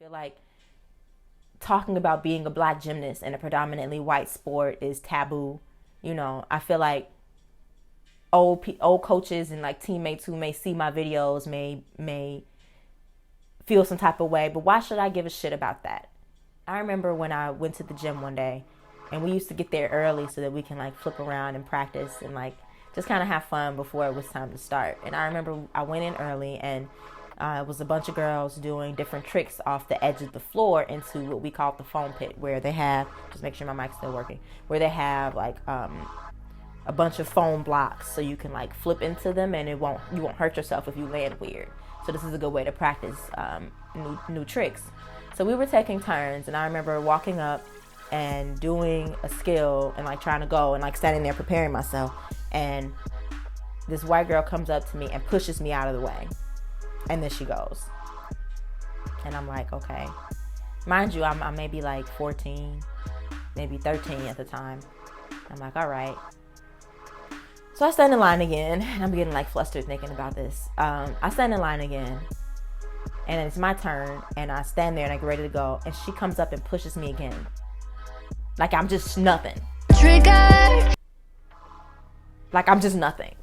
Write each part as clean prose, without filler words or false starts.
feel like talking about being a black gymnast in a predominantly white sport is taboo. I feel like old coaches and like teammates who may see my videos may feel some type of way, but why should I give a shit about that? I remember when I went to the gym one day, and we used to get there early so that we can like flip around and practice and like just kind of have fun before it was time to start. And I remember I went in early, and it was a bunch of girls doing different tricks off the edge of the floor into what we call the foam pit, where they have, just make sure my mic's still working, where they have like a bunch of foam blocks so you can like flip into them, and you won't hurt yourself if you land weird. So this is a good way to practice new tricks. So we were taking turns, and I remember walking up and doing a skill and like trying to go and like standing there preparing myself, and this white girl comes up to me and pushes me out of the way, and then she goes, and I'm like, okay. Mind you, I'm maybe like 14, maybe 13 at the time. I'm like, all right. So I stand in line again, and I'm getting like flustered thinking about this. I stand in line again, and it's my turn, and I stand there and I get ready to go, and she comes up and pushes me again. Like I'm just nothing. Trigger. Like I'm just nothing.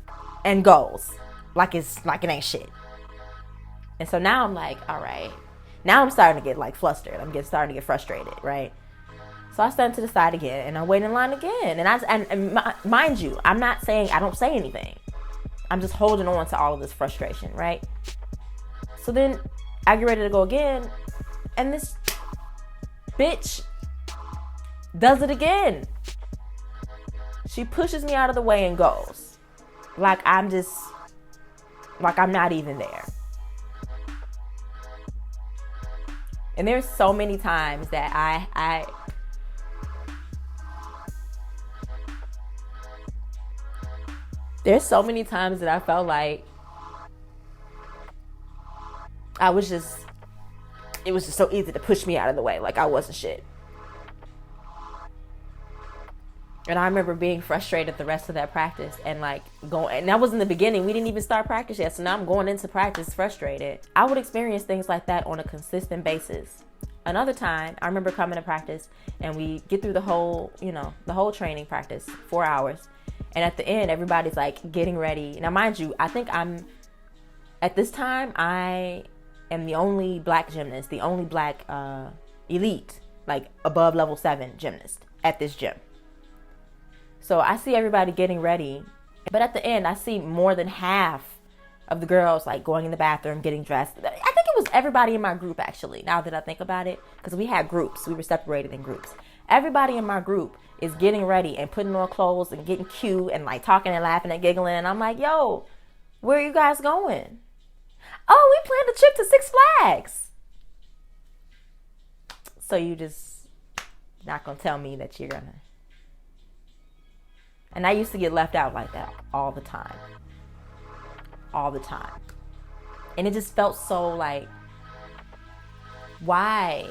And goes. Like it ain't shit. And so now I'm like, all right. Now I'm starting to get like flustered. Starting to get frustrated, right? So I stand to the side again, and I wait in line again. And mind you, I'm not saying, I don't say anything. I'm just holding on to all of this frustration, right? So then I get ready to go again, and this bitch does it again. She pushes me out of the way and goes. Like I'm not even there. And there's so many times that there's so many times that I felt like it was just so easy to push me out of the way, like I wasn't shit. And I remember being frustrated the rest of that practice and like going, and that was in the beginning. We didn't even start practice yet. So now I'm going into practice frustrated. I would experience things like that on a consistent basis. Another time, I remember coming to practice, and we get through the whole training practice, 4 hours. And at the end, everybody's like getting ready. Now, mind you, I think at this time, I am the only black gymnast, the only black elite, like above level 7 gymnast at this gym. So I see everybody getting ready, but at the end, I see more than half of the girls like going in the bathroom, getting dressed. I think it was everybody in my group, actually, now that I think about it, because we had groups. We were separated in groups. Everybody in my group is getting ready and putting on clothes and getting cute and like talking and laughing and giggling. And I'm like, yo, where are you guys going? Oh, we planned a trip to Six Flags. So you just not going to tell me that you're going to. And I used to get left out like that all the time. All the time. And it just felt so like, why?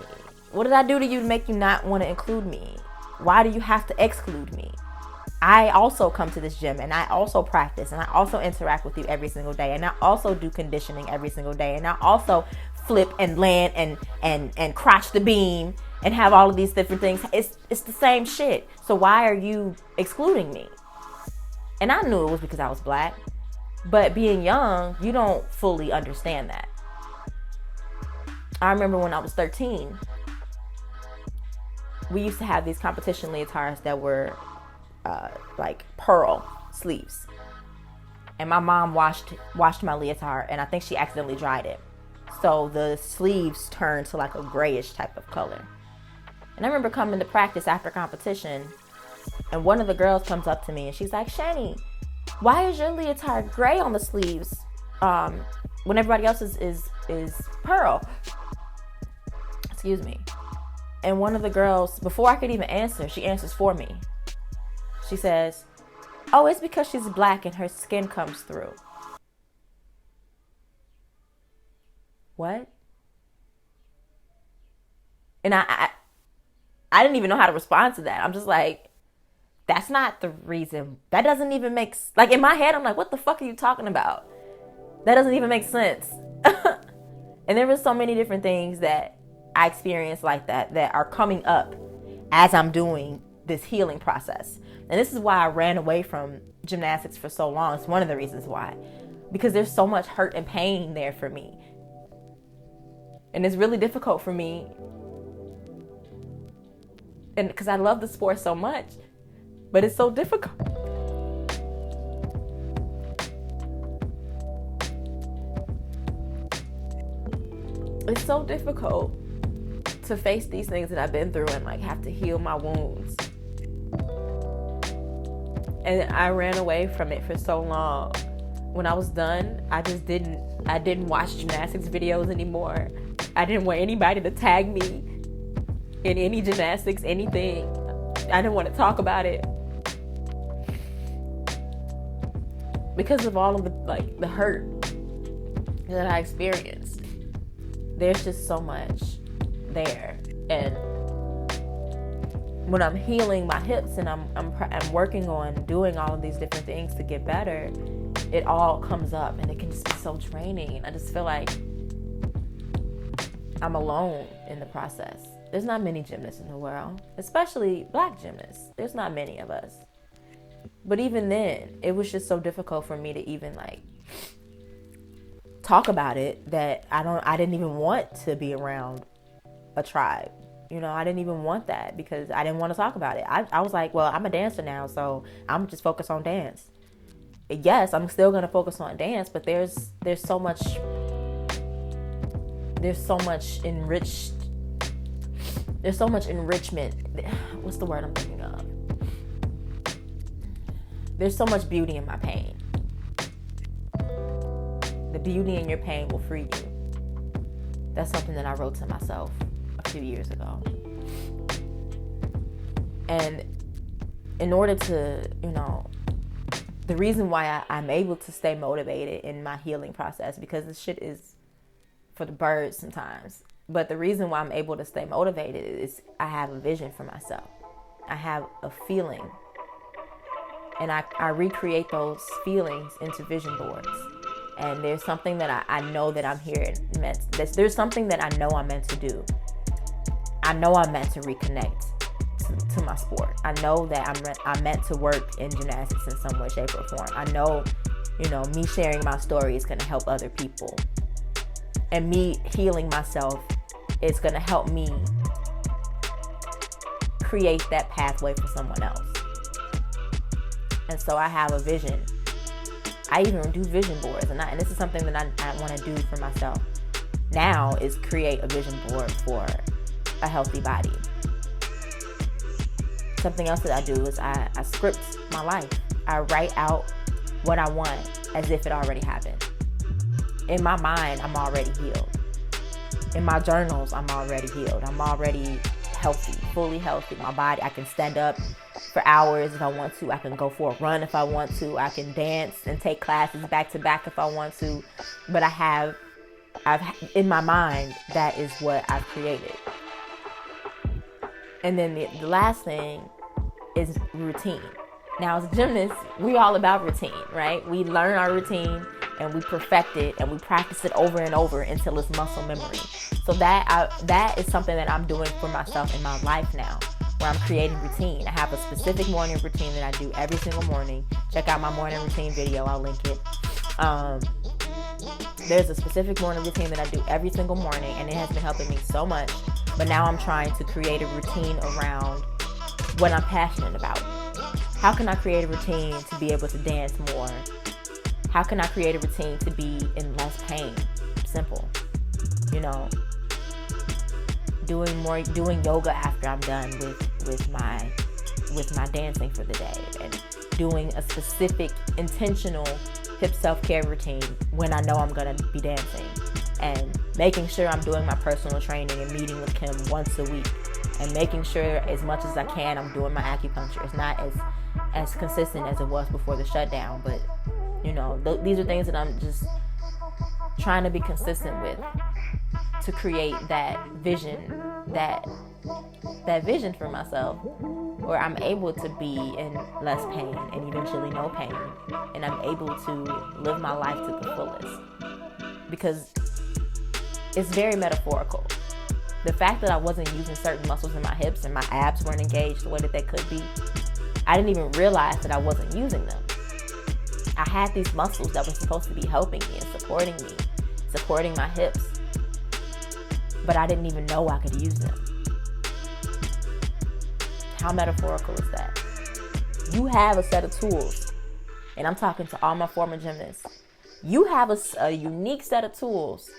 What did I do to you to make you not want to include me? Why do you have to exclude me? I also come to this gym, and I also practice, and I also interact with you every single day, and I also do conditioning every single day, and I also flip and land and crotch the beam and have all of these different things. It's the same shit. So why are you excluding me? And I knew it was because I was black, but being young, you don't fully understand that. I remember when I was 13, we used to have these competition leotards that were like pearl sleeves. And my mom washed my leotard, and I think she accidentally dried it. So the sleeves turned to like a grayish type of color. And I remember coming to practice after competition, and one of the girls comes up to me and she's like, Shani, why is your leotard gray on the sleeves when everybody else is pearl? Excuse me. And one of the girls, before I could even answer, she answers for me. She says, oh, it's because she's black and her skin comes through. What? And I didn't even know how to respond to that. I'm just like, that's not the reason. That doesn't even make, like in my head, I'm like, what the fuck are you talking about? That doesn't even make sense. And there were so many different things that I experience like that are coming up as I'm doing this healing process. And this is why I ran away from gymnastics for so long. It's one of the reasons why. Because there's so much hurt and pain there for me. And it's really difficult for me. And because I love the sport so much, but it's so difficult. It's so difficult to face these things that I've been through and like have to heal my wounds. And I ran away from it for so long. When I was done, I didn't watch gymnastics videos anymore. I didn't want anybody to tag me in any gymnastics, anything. I didn't want to talk about it. Because of all of the hurt that I experienced. There's just so much there. And when I'm healing my hips and I'm working on doing all of these different things to get better, it all comes up and it can just be so draining. I just feel like I'm alone in the process. There's not many gymnasts in the world, especially black gymnasts. There's not many of us. But even then, it was just so difficult for me to even talk about it that I didn't even want to be around a tribe. I didn't even want that because I didn't want to talk about it. I was like, well, I'm a dancer now, so I'm just focused on dance. Yes, I'm still going to focus on dance, but there's so much enrichment. What's the word I'm thinking of? There's so much beauty in my pain. The beauty in your pain will free you. That's something that I wrote to myself a few years ago. And in order to, the reason why I'm able to stay motivated in my healing process, because this shit is for the birds sometimes. But the reason why I'm able to stay motivated is I have a vision for myself. I have a feeling. And I recreate those feelings into vision boards. And there's something that I know that I'm here. There's something that I know I'm meant to do. I know I'm meant to reconnect to my sport. I know that I'm meant to work in gymnastics in some way, shape, or form. I know, me sharing my story is going to help other people. And me healing myself is going to help me create that pathway for someone else. And so I have a vision. I even do vision boards, and this is something that I want to do for myself now, is create a vision board for a healthy body. Something else that I do is I script my life. I write out what I want as if it already happened. In my mind, I'm already healed. In my journals, I'm already healed. I'm already healthy, fully healthy. My body, I can stand up for hours if I want to. I can go for a run if I want to. I can dance and take classes back to back if I want to. But I've in my mind, that is what I've created. And then the last thing is routine. Now, as a gymnast, we all about routine, right? We learn our routine and we perfect it and we practice it over and over until it's muscle memory. So that is something that I'm doing for myself in my life now, where I'm creating routine. I have a specific morning routine that I do every single morning. Check out my morning routine video. I'll link it. There's a specific morning routine that I do every single morning, and it has been helping me so much. But now I'm trying to create a routine around what I'm passionate about. How can I create a routine to be able to dance more? How can I create a routine to be in less pain? Simple. Doing yoga after I'm done with my dancing for the day, and doing a specific intentional hip self-care routine when I know I'm gonna be dancing, and making sure I'm doing my personal training and meeting with Kim once a week, and making sure as much as I can I'm doing my acupuncture. It's not as consistent as it was before the shutdown, but these are things that I'm just trying to be consistent with to create that vision, that vision for myself, where I'm able to be in less pain and eventually no pain, and I'm able to live my life to the fullest, because it's very metaphorical. The fact that I wasn't using certain muscles in my hips and my abs weren't engaged the way that they could be, I didn't even realize that I wasn't using them. I had these muscles that were supposed to be helping me and supporting my hips, but I didn't even know I could use them. How metaphorical is that? You have a set of tools, and I'm talking to all my former gymnasts. You have a unique set of tools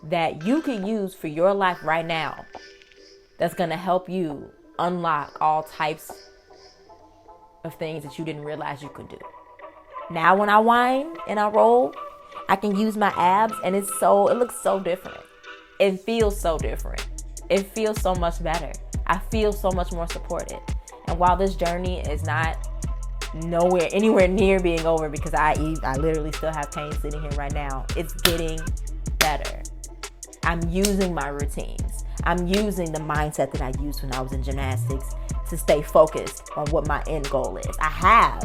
that you can use for your life right now that's going to help you unlock all types of things that you didn't realize you could do. Now when I whine and I roll, I can use my abs, and it looks so different. It feels so different. It feels so much better. I feel so much more supported. And while this journey is not anywhere near being over, because I literally still have pain sitting here right now, it's getting better. I'm using my routines. I'm using the mindset that I used when I was in gymnastics to stay focused on what my end goal is. I have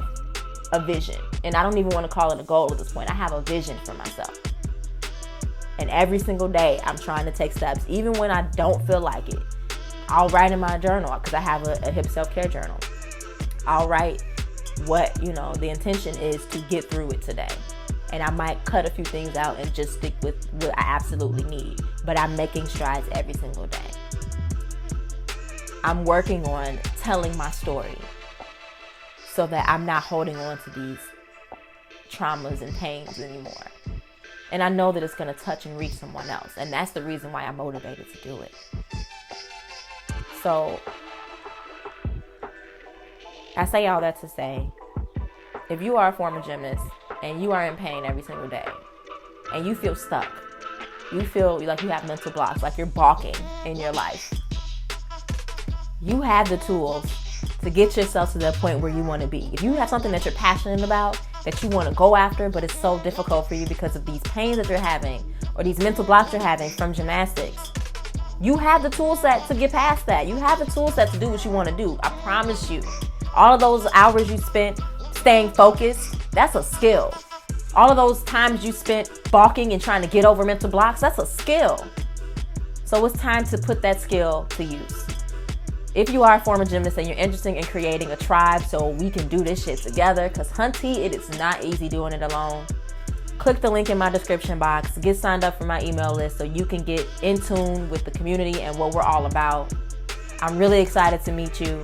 a vision, and I don't even want to call it a goal at this point. I have a vision for myself. And every single day I'm trying to take steps, even when I don't feel like it. I'll write in my journal, because I have a hip self-care journal. I'll write what, the intention is to get through it today. And I might cut a few things out and just stick with what I absolutely need. But I'm making strides every single day. I'm working on telling my story so that I'm not holding on to these traumas and pains anymore. And I know that it's going to touch and reach someone else. And that's the reason why I'm motivated to do it. So I say all that to say, if you are a former gymnast and you are in pain every single day and you feel stuck, you feel like you have mental blocks, like you're balking in your life, you have the tools to get yourself to the point where you want to be. If you have something that you're passionate about, that you want to go after, but it's so difficult for you because of these pains that you're having or these mental blocks you're having from gymnastics, you have the tool set to get past that. You have the tool set to do what you want to do. I promise you. All of those hours you spent staying focused, that's a skill. All of those times you spent balking and trying to get over mental blocks, that's a skill. So it's time to put that skill to use. If you are a former gymnast and you're interested in creating a tribe so we can do this shit together, because hunty, it is not easy doing it alone. Click the link in my description box. Get signed up for my email list so you can get in tune with the community and what we're all about. I'm really excited to meet you.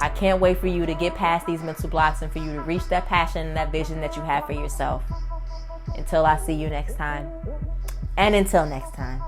I can't wait for you to get past these mental blocks and for you to reach that passion and that vision that you have for yourself. Until I see you next time. And until next time.